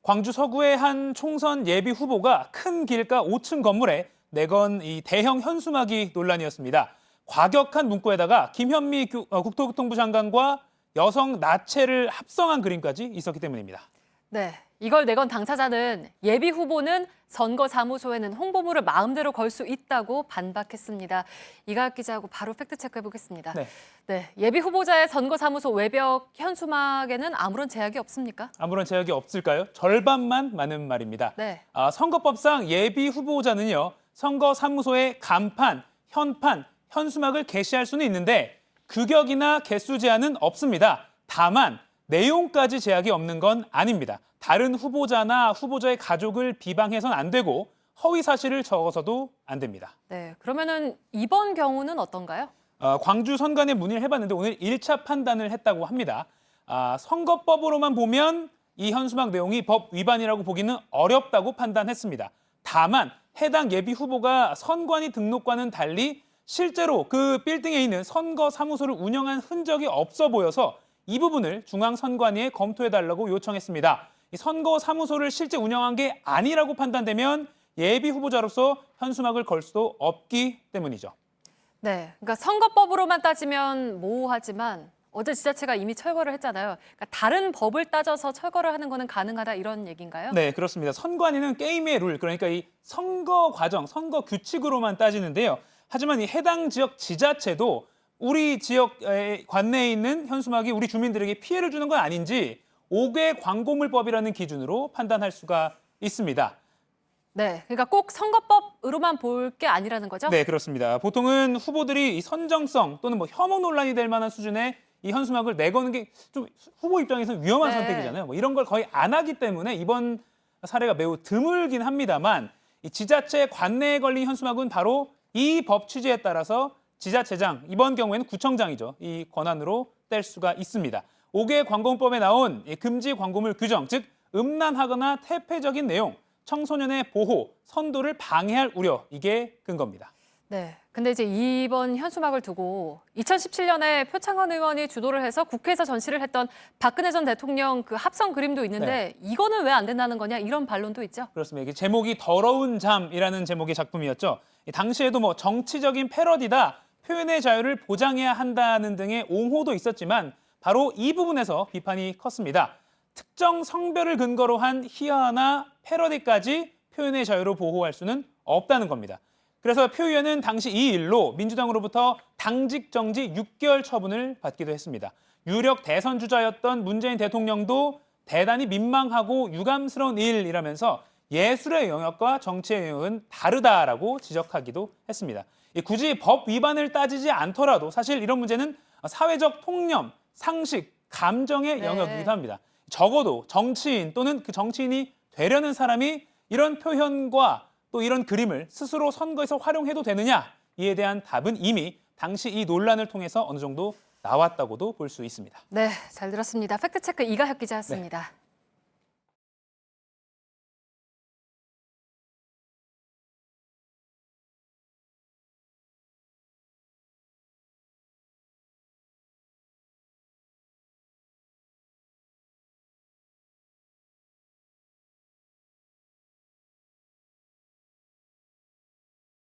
광주 서구의 한 총선 예비 후보가 큰 길가 5층 건물에 내건 이 대형 현수막이 논란이었습니다. 과격한 문구에다가 김현미 국토교통부 장관과 여성 나체를 합성한 그림까지 있었기 때문입니다. 네, 이걸 내건 당사자는 예비 후보는 선거사무소에는 홍보물을 마음대로 걸 수 있다고 반박했습니다. 이가혁 기자하고 바로 팩트체크해 보겠습니다. 네, 예비 후보자의 선거사무소 외벽 현수막에는 아무런 제약이 없습니까? 아무런 제약이 없을까요? 절반만 맞는 말입니다. 네. 선거법상 예비 후보자는요, 선거사무소에 간판, 현판, 현수막을 게시할 수는 있는데 규격이나 개수 제한은 없습니다. 다만 내용까지 제약이 없는 건 아닙니다. 다른 후보자나 후보자의 가족을 비방해서는 안 되고 허위 사실을 적어서도 안 됩니다. 네, 그러면은 이번 경우는 어떤가요? 광주 선관위에 문의를 해봤는데 오늘 1차 판단을 했다고 합니다. 선거법으로만 보면 이 현수막 내용이 법 위반이라고 보기는 어렵다고 판단했습니다. 다만 해당 예비 후보가 선관위 등록과는 달리 실제로 그 빌딩에 있는 선거사무소를 운영한 흔적이 없어 보여서 이 부분을 중앙선관위에 검토해달라고 요청했습니다. 이 선거사무소를 실제 운영한 게 아니라고 판단되면 예비 후보자로서 현수막을 걸 수도 없기 때문이죠. 네, 그러니까 선거법으로만 따지면 모호하지만 어제 지자체가 이미 철거를 했잖아요. 그러니까 다른 법을 따져서 철거를 하는 거는 가능하다 이런 얘기인가요? 네, 그렇습니다. 선관위는 게임의 룰, 그러니까 이 선거 과정, 선거 규칙으로만 따지는데요. 하지만 이 해당 지역 지자체도 우리 지역 관내에 있는 현수막이 우리 주민들에게 피해를 주는 건 아닌지 5개 광고물법이라는 기준으로 판단할 수가 있습니다. 네, 그러니까 꼭 선거법으로만 볼 게 아니라는 거죠? 네, 그렇습니다. 보통은 후보들이 이 선정성 또는 뭐 혐오 논란이 될 만한 수준의 이 현수막을 내거는 게 좀 후보 입장에서는 위험한 선택이잖아요. 뭐 이런 걸 거의 안 하기 때문에 이번 사례가 매우 드물긴 합니다만 이 지자체 관내에 걸린 현수막은 바로 이 법 취지에 따라서 지자체장, 이번 경우에는 구청장이죠. 이 권한으로 뗄 수가 있습니다. 5개 광고물법에 나온 금지 광고물 규정, 즉 음란하거나 태폐적인 내용, 청소년의 보호, 선도를 방해할 우려, 이게 근거입니다. 네, 근데 이제 이번 현수막을 두고 2017년에 표창원 의원이 주도를 해서 국회에서 전시를 했던 박근혜 전 대통령 그 합성 그림도 있는데 이거는 왜 안 된다는 거냐 이런 반론도 있죠. 그렇습니다. 이게 제목이 더러운 잠이라는 제목의 작품이었죠. 당시에도 뭐 정치적인 패러디다, 표현의 자유를 보장해야 한다는 등의 옹호도 있었지만 바로 이 부분에서 비판이 컸습니다. 특정 성별을 근거로 한 희화나 패러디까지 표현의 자유로 보호할 수는 없다는 겁니다. 그래서 표 의원은 당시 이 일로 민주당으로부터 당직 정지 6개월 처분을 받기도 했습니다. 유력 대선 주자였던 문재인 대통령도 대단히 민망하고 유감스러운 일이라면서 예술의 영역과 정치의 영역은 다르다라고 지적하기도 했습니다. 굳이 법 위반을 따지지 않더라도 사실 이런 문제는 사회적 통념, 상식, 감정의 영역이기도 합니다. 적어도 정치인 또는 그 정치인이 되려는 사람이 이런 표현과 또 이런 그림을 스스로 선거에서 활용해도 되느냐, 이에 대한 답은 이미 당시 이 논란을 통해서 어느 정도 나왔다고도 볼 수 있습니다. 네, 잘 들었습니다. 팩트체크 이가혁 기자였습니다.